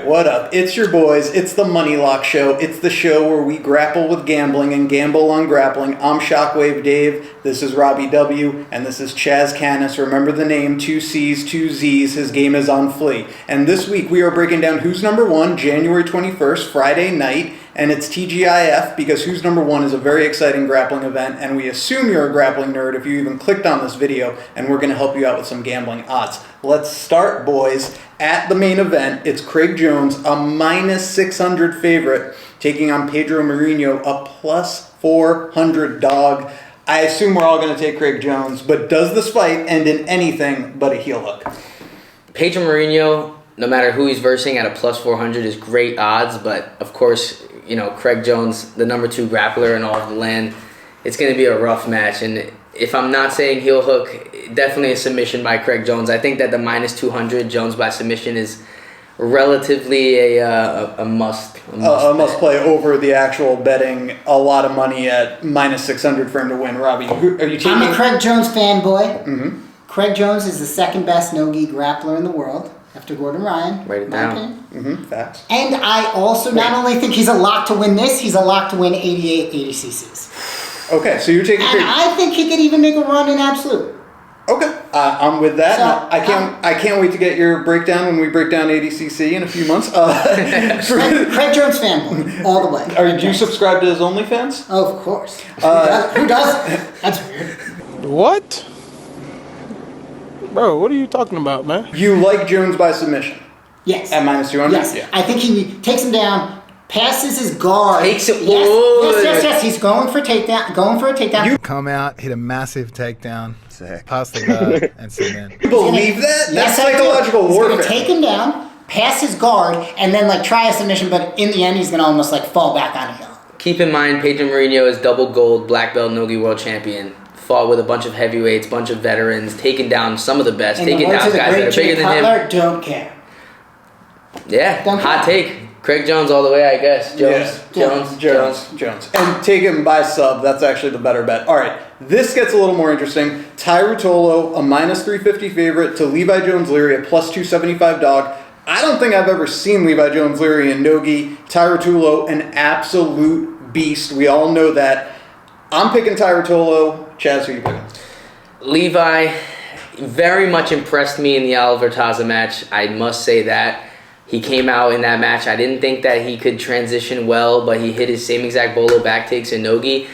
Alright, what up? It's your boys, it's the Money Lock Show. It's the show where we grapple with gambling and gamble on grappling. I'm Shockwave Dave, this is Robbie W, and this is Chaz Canis. Remember the name, 2 C's, 2 Z's, his game is on Flea. And this week we are breaking down Who's Number 1, January 21st, Friday night. And it's TGIF because Who's Number 1 is a very exciting grappling event, and we assume you're a grappling nerd if you even clicked on this video, and we're going to help you out with some gambling odds. Let's start, boys. At the main event, it's Craig Jones, a minus 600 favorite, taking on Pedro Marinho, a plus 400 dog. I assume we're all going to take Craig Jones, but does this fight end in anything but a heel hook? Pedro Marinho, no matter who he's versing at a plus 400 is great odds, but of course, you know, Craig Jones, the number 2 grappler in all of the land, it's going to be a rough match. And if I'm not saying heel hook, definitely a submission by Craig Jones. I think that the minus 200 Jones by submission is relatively a must. A must play over the actual betting a lot of money at minus 600 for him to win. Robbie, are you taking? I'm a Craig Jones fanboy. Mm-hmm. Craig Jones is the second best no-gi grappler in the world, after Gordon Ryan. Write it down. Mm-hmm. Facts. And I also not only think he's a lock to win this, he's a lock to win 88 ADCCs. Okay, so you're taking. And I think he could even make a run in absolute. Okay, I'm with that. So, I can't wait to get your breakdown when we break down ADCC in a few months. Craig Jones fanboy, all the way. Do you subscribe to his OnlyFans? Oh, of course. Who does? That's weird. What? Bro, what are you talking about, man? You like Jones by submission? Yes. At minus 200? Yes. Yeah. I think he takes him down, passes his guard. Takes it. Yes. He's going for a takedown. You come out, hit a massive takedown, pass the guard, and submit. You believe that? That's psychological warfare. He's going to take him down, pass his guard, and then try a submission, but in the end he's going to almost fall back on a hill. Keep in mind, Pedro Marinho is double gold black belt no-gi world champion. Fought with a bunch of heavyweights, bunch of veterans, taken down some of the best, taken down guys that are bigger than him. Don't care. Yeah, don't hot care. take. Craig Jones all the way, I guess. Jones. And take him by sub. That's actually the better bet. All right, this gets a little more interesting. Tye Ruotolo, a minus 350 favorite to Levi Jones-Leary, a plus 275 dog. I don't think I've ever seen Levi Jones-Leary in no-gi. Tye Ruotolo, an absolute beast. We all know that. I'm picking Tye Ruotolo. Chaz, who are you picking? Levi very much impressed me in the Oliver Taza match. I must say that. He came out in that match. I didn't think that he could transition well, but he hit his same exact bolo back takes in no-gi.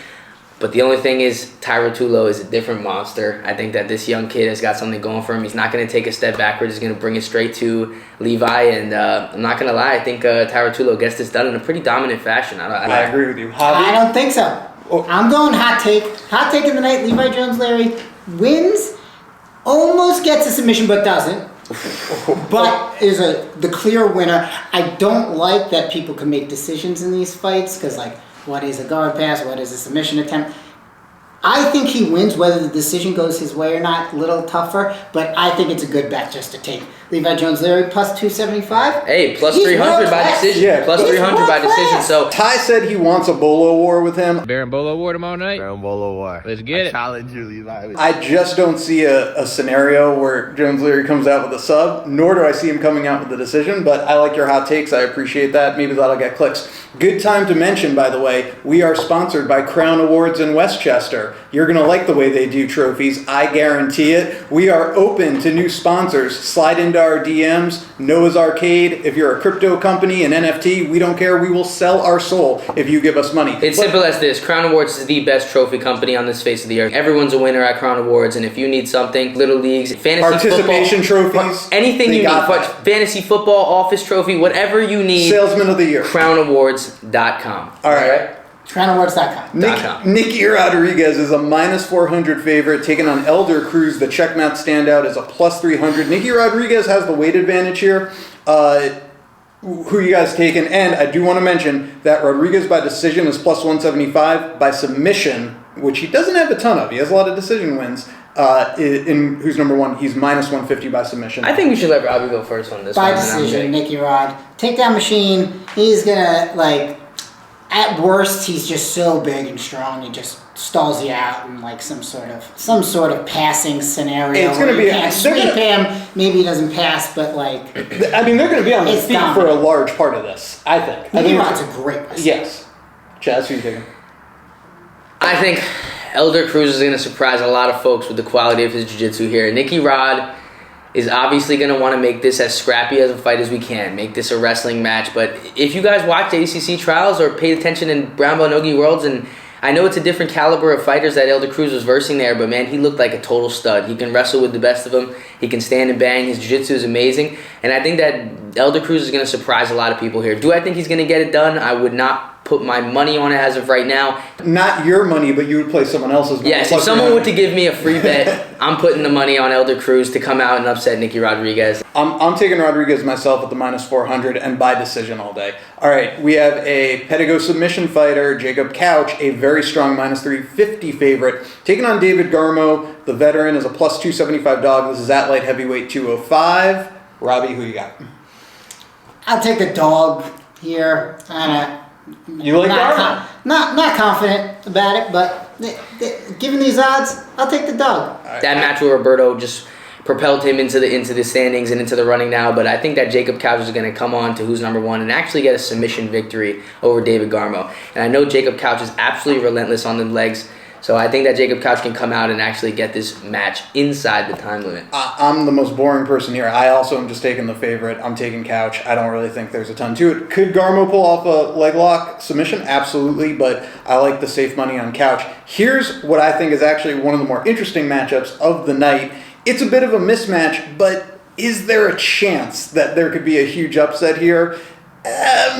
But the only thing is, Tye Ruotolo is a different monster. I think that this young kid has got something going for him. He's not going to take a step backwards. He's going to bring it straight to Levi. And I'm not going to lie, I think Tye Ruotolo gets this done in a pretty dominant fashion. I agree with you. I don't think so. I'm going hot take. Hot take of the night. Levi Jones-Leary wins, almost gets a submission but doesn't. But is the clear winner. I don't like that people can make decisions in these fights because what is a guard pass, what is a submission attempt. I think he wins whether the decision goes his way or not. A little tougher, but I think it's a good bet just to take Levi Jones-Leary plus 275. Hey, plus 300 by decision. Yeah, plus 300 by decision. So Tye said he wants a bolo war with him. Baron Bolo War tomorrow night? Baron Bolo War. Let's get it. Challenge you, Levi. I just don't see a scenario where Jones-Leary comes out with a sub, nor do I see him coming out with a decision, but I like your hot takes. I appreciate that. Maybe that'll get clicks. Good time to mention, by the way, we are sponsored by Crown Awards in Westchester. You're going to like the way they do trophies. I guarantee it. We are open to new sponsors. Slide into our DMs. Noah's Arcade. If you're a crypto company, an NFT, we don't care. We will sell our soul if you give us money. It's simple as this. Crown Awards is the best trophy company on this face of the earth. Everyone's a winner at Crown Awards, and if you need something, little leagues, fantasy participation football, trophies, anything you need, fantasy football, office trophy, whatever you need. Salesman of the Year. CrownAwards.com. All right. CrownAwards.com. Nicky Rodriguez is a minus 400 favorite, taking on Elder Cruz. The checkmate standout is a plus 300. Nicky Rodriguez has the weight advantage here. Who you guys taking? And I do want to mention that Rodriguez by decision is plus 175. By submission, which he doesn't have a ton of, he has a lot of decision wins. In Who's Number 1, he's minus 150 by submission. I think we should let Robbie go first on this by one. By decision, Nicky Rod. Takedown machine. He's going to, At worst, he's just so big and strong, he just stalls you out in like some sort of passing scenario. It's gonna where be you can't sweep him. Maybe he doesn't pass, but like. I mean, they're going to be on their It's feet dominant. for a large part of this, I think. Nicky Rod's a great wrestler. Yes. Chaz, who you thinking? I think Elder Cruz is going to surprise a lot of folks with the quality of his jiu-jitsu here. Nicky Rod is obviously going to want to make this as scrappy as a fight as we can, make this a wrestling match. But if you guys watch ACC trials or paid attention in Brown Belt Nogi Worlds, and I know it's a different caliber of fighters that Elder Cruz was versing there, but man, he looked like a total stud. He can wrestle with the best of them. He can stand and bang. His jiu-jitsu is amazing. And I think that Elder Cruz is going to surprise a lot of people here. Do I think he's going to get it done? I would not put my money on it as of right now. Not your money, but you would play someone else's money. Yes, if someone were to give me a free bet, I'm putting the money on Elder Cruz to come out and upset Nicky Rodriguez. I'm taking Rodriguez myself at the -400 and by decision all day. All right, we have a Pedigo submission fighter, Jacob Couch, a very strong -350 favorite, taking on David Garmo. The veteran is a +275 dog. This is at light heavyweight 205. Robbie, who you got? I'll take the dog here. You like Garmo? Not confident about it, but given these odds, I'll take the dog. That match with Roberto just propelled him into the standings and into the running now, but I think that Jacob Couch is going to come on to who's number one and actually get a submission victory over David Garmo. And I know Jacob Couch is absolutely relentless on the legs, so I think that Jacob Couch can come out and actually get this match inside the time limit. I'm the most boring person here. I also am just taking the favorite. I'm taking Couch. I don't really think there's a ton to it. Could Garmo pull off a leg lock submission? Absolutely, but I like the safe money on Couch. Here's what I think is actually one of the more interesting matchups of the night. It's a bit of a mismatch, but is there a chance that there could be a huge upset here?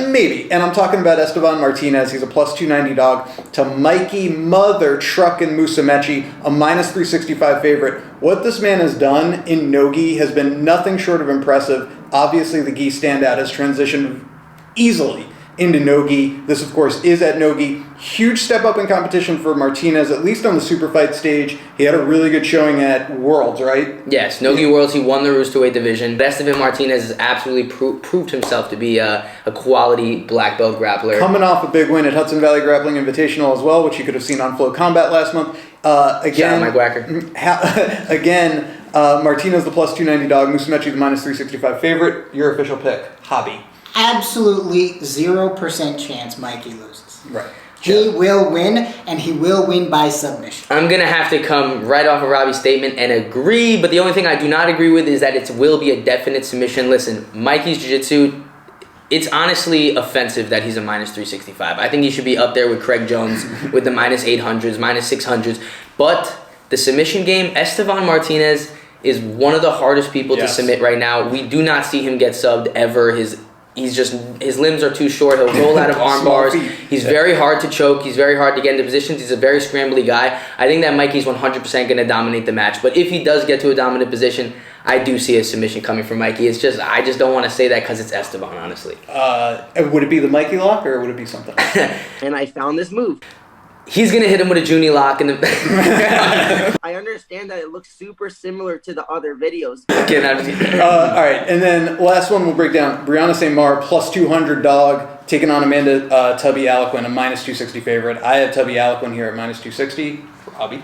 Maybe. And I'm talking about Esteban Martinez. He's a +290 dog to Mikey Musumeci, a -365 favorite. What this man has done in Nogi has been nothing short of impressive. Obviously, the gi standout has transitioned easily into Nogi. This, of course, is at Nogi. Huge step up in competition for Martinez, at least on the super fight stage. He had a really good showing at Worlds, right? Yes, Nogi Worlds, he won the Roosterweight division. Esteban Martinez has absolutely proved himself to be a quality black belt grappler. Coming off a big win at Hudson Valley Grappling Invitational as well, which you could have seen on Flow Combat last month. Shout out Mike Wacker. Again, Martinez the +290 dog, Musumeci the -365 favorite. Your official pick, hobby. Absolutely 0% chance Mikey loses. Right. He will win, and he will win by submission. I'm going to have to come right off of Robbie's statement and agree, but the only thing I do not agree with is that it will be a definite submission. Listen, Mikey's jiu-jitsu, it's honestly offensive that he's a -365. I think he should be up there with Craig Jones with the -800s, -600s. But the submission game, Esteban Martinez is one of the hardest people to submit right now. We do not see him get subbed ever. His limbs are too short. He'll roll out of arm bars. He's very hard to choke. He's very hard to get into positions. He's a very scrambly guy. I think that Mikey's 100% going to dominate the match. But if he does get to a dominant position, I do see a submission coming from Mikey. It's just, I just don't want to say that because it's Esteban, honestly. Would it be the Mikey lock or would it be something else? And I found this move. He's going to hit him with a Junie lock. I understand that it looks super similar to the other videos. All right, and then last one we'll break down. Brianna St. Mar, +200 dog, taking on Amanda Tubby Aliquin, a -260 favorite. I have Tubby Aliquin here at -260. Robbie?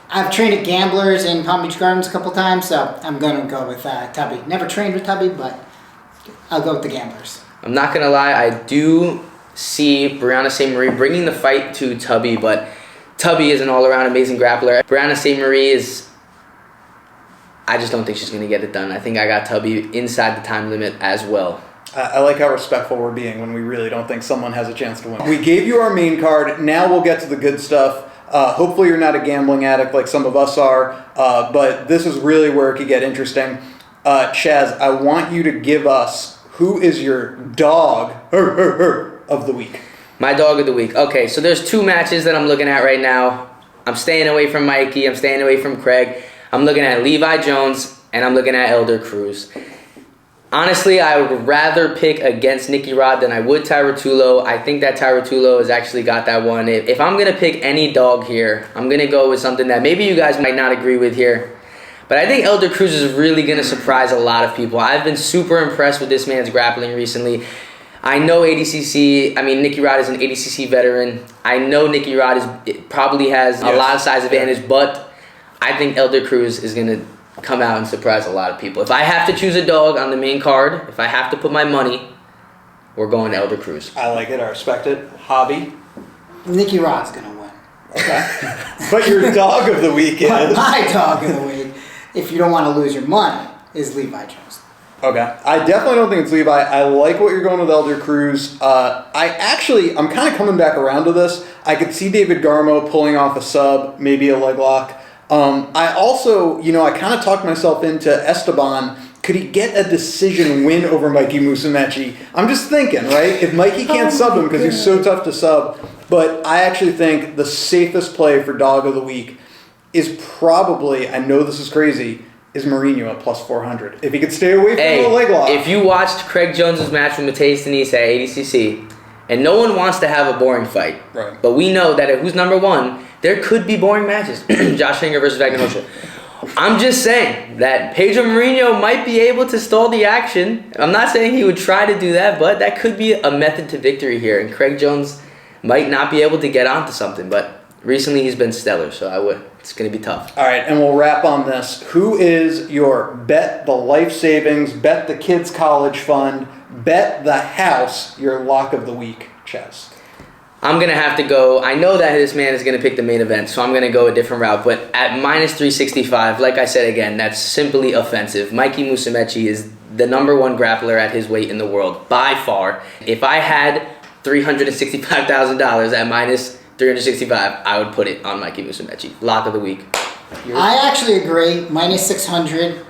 I've trained at Gamblers in Palm Beach Gardens a couple times, so I'm going to go with Tubby. Never trained with Tubby, but I'll go with the Gamblers. I'm not going to lie, I do see Brianna St. Marie bringing the fight to Tubby, but Tubby is an all-around amazing grappler. Brianna St. Marie I just don't think she's going to get it done. I think I got Tubby inside the time limit as well. I like how respectful we're being when we really don't think someone has a chance to win. We gave you our main card. Now we'll get to the good stuff. Hopefully you're not a gambling addict like some of us are, but this is really where it could get interesting. Chaz, I want you to give us who is your dog of the week. My dog of the week. Okay, so there's two matches that I'm looking at right now. I'm staying away from Mikey. I'm staying away from Craig. I'm looking at Levi Jones, and I'm looking at Elder Cruz. Honestly, I would rather pick against Nicky Rod than I would Tye Ruotolo. I think that Tye Ruotolo has actually got that one. If I'm going to pick any dog here, I'm going to go with something that maybe you guys might not agree with here. But I think Elder Cruz is really going to surprise a lot of people. I've been super impressed with this man's grappling recently. I know ADCC. I mean, Nicky Rod is an ADCC veteran. I know Nicky Rod probably has a lot of size advantage, but I think Elder Cruz is gonna come out and surprise a lot of people. If I have to choose a dog on the main card, if I have to put my money, we're going Elder Cruz. I like it. I respect it. Hobby. Nicky Rod's gonna win. Okay. But your dog of the week is. But my dog of the week, if you don't want to lose your money, is Levi Jones. Okay. I definitely don't think it's Levi. I like what you're going with Elder Cruz. I'm kind of coming back around to this. I could see David Garmo pulling off a sub, maybe a leg lock. I also, I kind of talked myself into Esteban. Could he get a decision win over Mikey Musumeci? I'm just thinking, right? If Mikey can't sub him because he's so tough to sub. But I actually think the safest play for dog of the week is probably, I know this is crazy, is Marinho at plus 400. If he could stay away from the leg lock. If you watched Craig Jones's match with Mateus Denise at ADCC, and no one wants to have a boring fight, right? But we know that who's number one, there could be boring matches. Josh Singer versus Wagner Hosha. I'm just saying that Pedro Marinho might be able to stall the action. I'm not saying he would try to do that, but that could be a method to victory here. And Craig Jones might not be able to get onto something, but recently he's been stellar, so it's going to be tough. All right, and we'll wrap on this. Who is your bet the life savings, bet the kids' college fund, bet the house, your lock of the week, Chess? I'm going to have to go. I know that this man is going to pick the main event, so I'm going to go a different route. But at minus 365, like I said again, that's simply offensive. Mikey Musumeci is the number one grappler at his weight in the world, by far. If I had $365,000 at minus 365, I would put it on Mikey Musumeci. Lock of the week. I actually agree. Minus 600,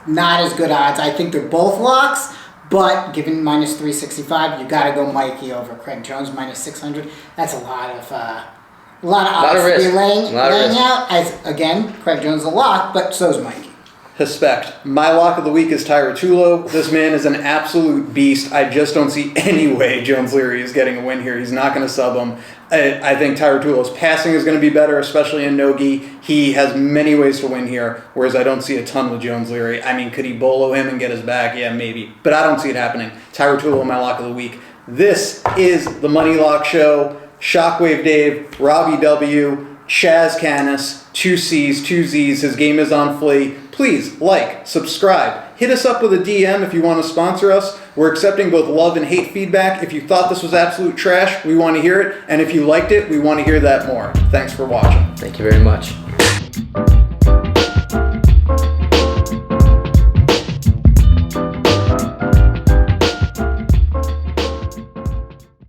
not as good odds. I think they're both locks. But given minus 365, you got to go Mikey over Craig Jones minus 600. That's a lot of odds to be laying out. As again, Craig Jones is a lock, but so is Mikey. Respect. My lock of the week is Tye Ruotolo. This man is an absolute beast. I just don't see any way Jones Leary is getting a win here. He's not going to sub him. I think Tye Ruotolo's passing is going to be better, especially in Nogi. He has many ways to win here, whereas I don't see a ton with Jones Leary. I mean, could he bolo him and get his back? Yeah, maybe. But I don't see it happening. Tye Ruotolo, my lock of the week. This is the Money Lock Show. Shockwave Dave, Robbie W., Chaz Canis, 2 C's, 2 Z's. His game is on Flea. Please like, subscribe. Hit us up with a DM if you want to sponsor us. We're accepting both love and hate feedback. If you thought this was absolute trash, we want to hear it. And if you liked it, we want to hear that more. Thanks for watching. Thank you very much.